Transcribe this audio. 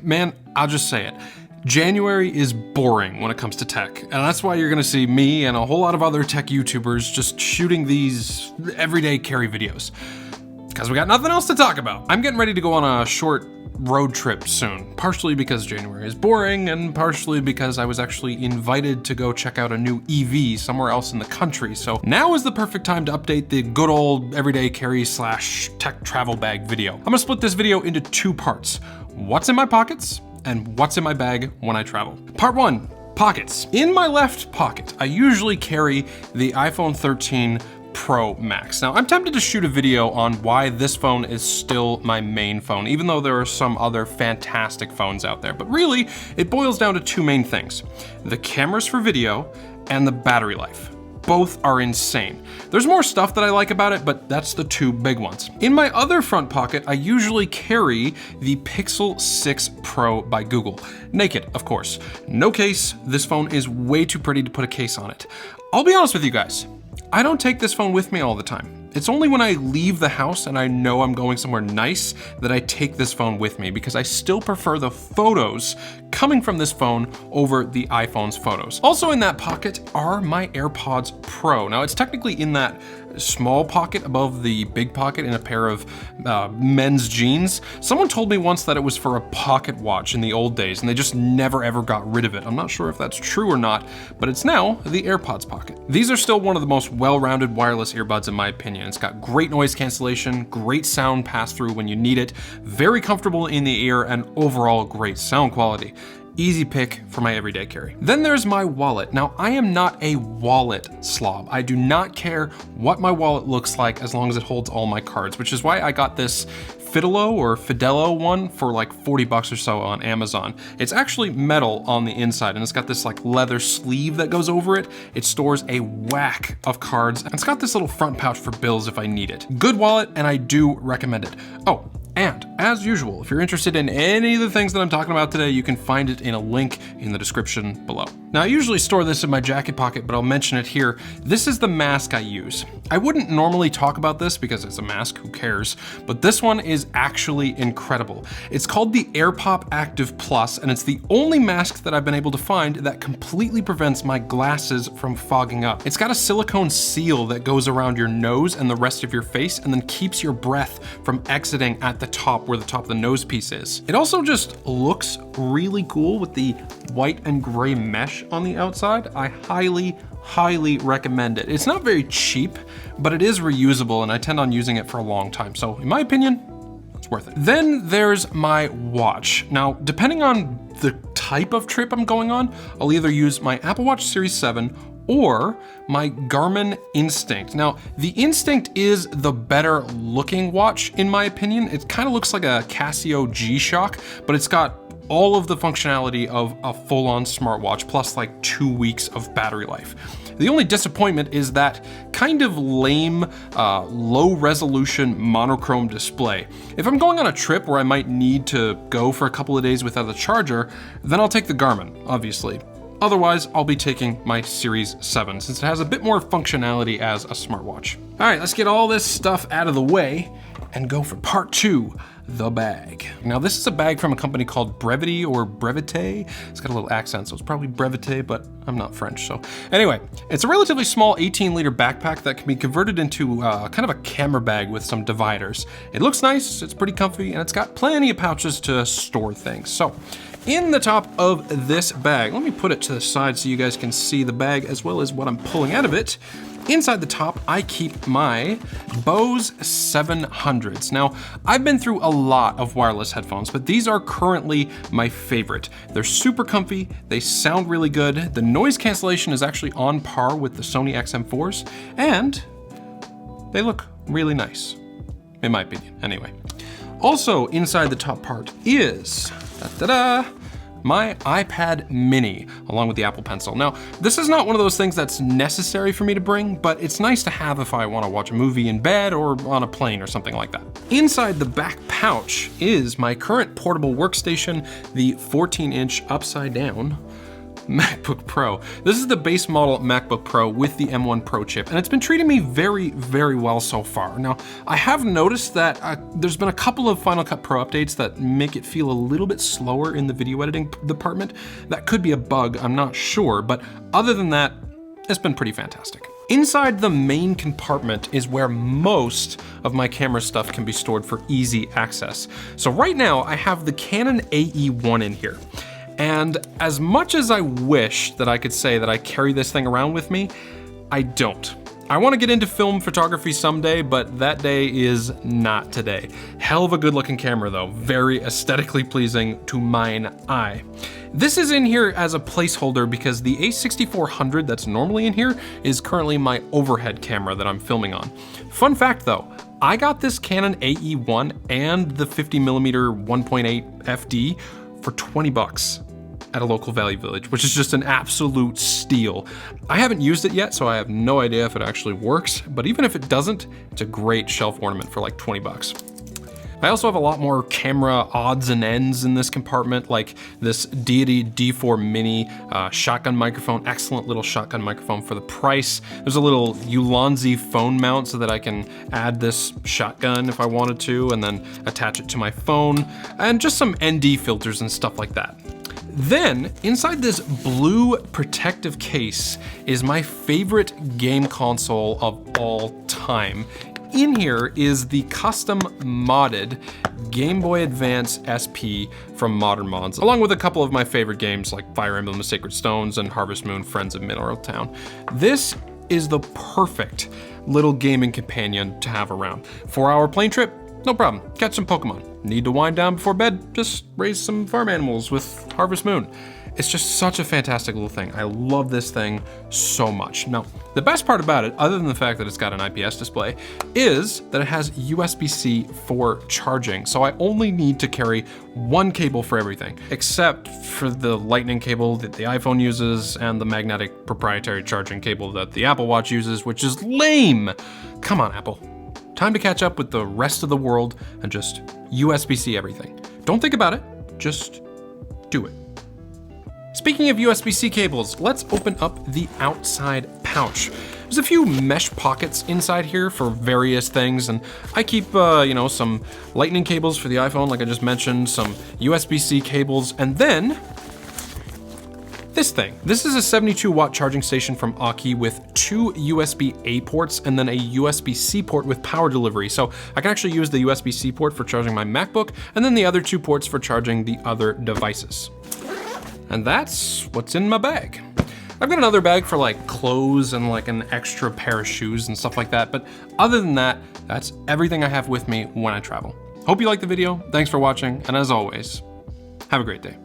Man, I'll just say it. January is boring when it comes to tech, and that's why you're gonna see me and a whole lot of other tech YouTubers just shooting these everyday carry videos. Because we got nothing else to talk about. I'm getting ready to go on a short road trip soon, partially because January is boring and partially because I was actually invited to go check out a new EV somewhere else in the country. So now is the perfect time to update the good old everyday carry / tech travel bag video. I'm gonna split this video into 2 parts. What's in my pockets and what's in my bag when I travel. Part 1, pockets. In my left pocket, I usually carry the iPhone 13 Pro Max. Now, I'm tempted to shoot a video on why this phone is still my main phone, even though there are some other fantastic phones out there. But really, it boils down to 2 main things: the cameras for video and the battery life. Both are insane. There's more stuff that I like about it, but that's the 2 big ones. In my other front pocket, I usually carry the Pixel 6 Pro by Google. Naked, of course. No case. This phone is way too pretty to put a case on it. I'll be honest with you guys. I don't take this phone with me all the time. It's only when I leave the house and I know I'm going somewhere nice that I take this phone with me, because I still prefer the photos coming from this phone over the iPhone's photos. Also in that pocket are my AirPods Pro. Now, it's technically in that small pocket above the big pocket in a pair of men's jeans. Someone told me once that it was for a pocket watch in the old days, and they just never ever got rid of it. I'm not sure if that's true or not, but it's now the AirPods pocket. These are still one of the most well-rounded wireless earbuds in my opinion. It's got great noise cancellation, great sound pass-through when you need it, very comfortable in the ear, and overall great sound quality. Easy pick for my everyday carry. Then there's my wallet. Now, I am not a wallet slob. I do not care what my wallet looks like as long as it holds all my cards, which is why I got this Fidelo one for like 40 bucks or so on Amazon. It's actually metal on the inside, and it's got this like leather sleeve that goes over it. It stores a whack of cards, and it's got this little front pouch for bills if I need it. Good wallet, and I do recommend it. Oh, and as usual, if you're interested in any of the things that I'm talking about today, you can find it in a link in the description below. Now, I usually store this in my jacket pocket, but I'll mention it here. This is the mask I use. I wouldn't normally talk about this because it's a mask, who cares? But this one is actually incredible. It's called the AirPop Active Plus, and it's the only mask that I've been able to find that completely prevents my glasses from fogging up. It's got a silicone seal that goes around your nose and the rest of your face, and then keeps your breath from exiting at the top where the top of the nose piece is. It also just looks really cool with the white and gray mesh on the outside. I highly recommend it. It's not very cheap, but it is reusable, and I tend on using it for a long time. So in my opinion, it's worth it. Then there's my watch. Now, depending on the type of trip I'm going on, I'll either use my Apple Watch Series 7 or my Garmin Instinct. Now, the Instinct is the better looking watch in my opinion. It kind of looks like a Casio G-Shock, but it's got all of the functionality of a full-on smartwatch plus like 2 weeks of battery life. The only disappointment is that kind of lame, low-resolution monochrome display. If I'm going on a trip where I might need to go for a couple of days without a charger, then I'll take the Garmin, obviously. Otherwise, I'll be taking my Series 7 since it has a bit more functionality as a smartwatch. All right, let's get all this stuff out of the way and go for part 2, the bag. Now, this is a bag from a company called Brevity or Brevite. It's got a little accent, so it's probably Brevite, but I'm not French, so. Anyway, it's a relatively small 18-liter backpack that can be converted into kind of a camera bag with some dividers. It looks nice, it's pretty comfy, and it's got plenty of pouches to store things. So, in the top of this bag, let me put it to the side so you guys can see the bag as well as what I'm pulling out of it. Inside the top, I keep my Bose 700s. Now, I've been through a lot of wireless headphones, but these are currently my favorite. They're super comfy, they sound really good, the noise cancellation is actually on par with the Sony XM4s, and they look really nice, in my opinion, anyway. Also, inside the top part is, my iPad mini, along with the Apple Pencil. Now, this is not one of those things that's necessary for me to bring, but it's nice to have if I want to watch a movie in bed or on a plane or something like that. Inside the back pouch is my current portable workstation, the 14-inch upside down MacBook Pro. This is the base model MacBook Pro with the M1 Pro chip, and it's been treating me very, very well so far. Now, I have noticed that there's been a couple of Final Cut Pro updates that make it feel a little bit slower in the video editing department. That could be a bug, I'm not sure, but other than that, it's been pretty fantastic. Inside the main compartment is where most of my camera stuff can be stored for easy access. So right now I have the Canon AE1 in here. And as much as I wish that I could say that I carry this thing around with me, I don't. I want to get into film photography someday, but that day is not today. Hell of a good looking camera though, very aesthetically pleasing to mine eye. This is in here as a placeholder because the A6400 that's normally in here is currently my overhead camera that I'm filming on. Fun fact though, I got this Canon AE1 and the 50mm 1.8 FD for 20 bucks at a local Value Village, which is just an absolute steal. I haven't used it yet, so I have no idea if it actually works, but even if it doesn't, it's a great shelf ornament for like 20 bucks. I also have a lot more camera odds and ends in this compartment, like this Deity D4 Mini shotgun microphone, excellent little shotgun microphone for the price. There's a little Ulanzi phone mount so that I can add this shotgun if I wanted to, and then attach it to my phone, and just some ND filters and stuff like that. Then, inside this blue protective case is my favorite game console of all time. In here is the custom modded Game Boy Advance SP from Modern Mods, along with a couple of my favorite games like Fire Emblem The Sacred Stones and Harvest Moon Friends of Mineral Town. This is the perfect little gaming companion to have around. 4-hour plane trip? No problem. Catch some Pokemon. Need to wind down before bed? Just raise some farm animals with Harvest Moon. It's just such a fantastic little thing. I love this thing so much. Now, the best part about it, other than the fact that it's got an IPS display, is that it has USB-C for charging. So I only need to carry one cable for everything, except for the lightning cable that the iPhone uses and the magnetic proprietary charging cable that the Apple Watch uses, which is lame. Come on, Apple. Time to catch up with the rest of the world and just USB-C everything. Don't think about it, just do it. Speaking of USB-C cables, let's open up the outside pouch. There's a few mesh pockets inside here for various things, and I keep, some lightning cables for the iPhone, like I just mentioned, some USB-C cables, and then this thing. This is a 72-watt charging station from Aki with 2 USB-A ports and then a USB-C port with power delivery. So I can actually use the USB-C port for charging my MacBook, and then the other 2 ports for charging the other devices. And that's what's in my bag. I've got another bag for like clothes and like an extra pair of shoes and stuff like that, but other than that, that's everything I have with me when I travel. Hope you liked the video, thanks for watching, and as always, have a great day.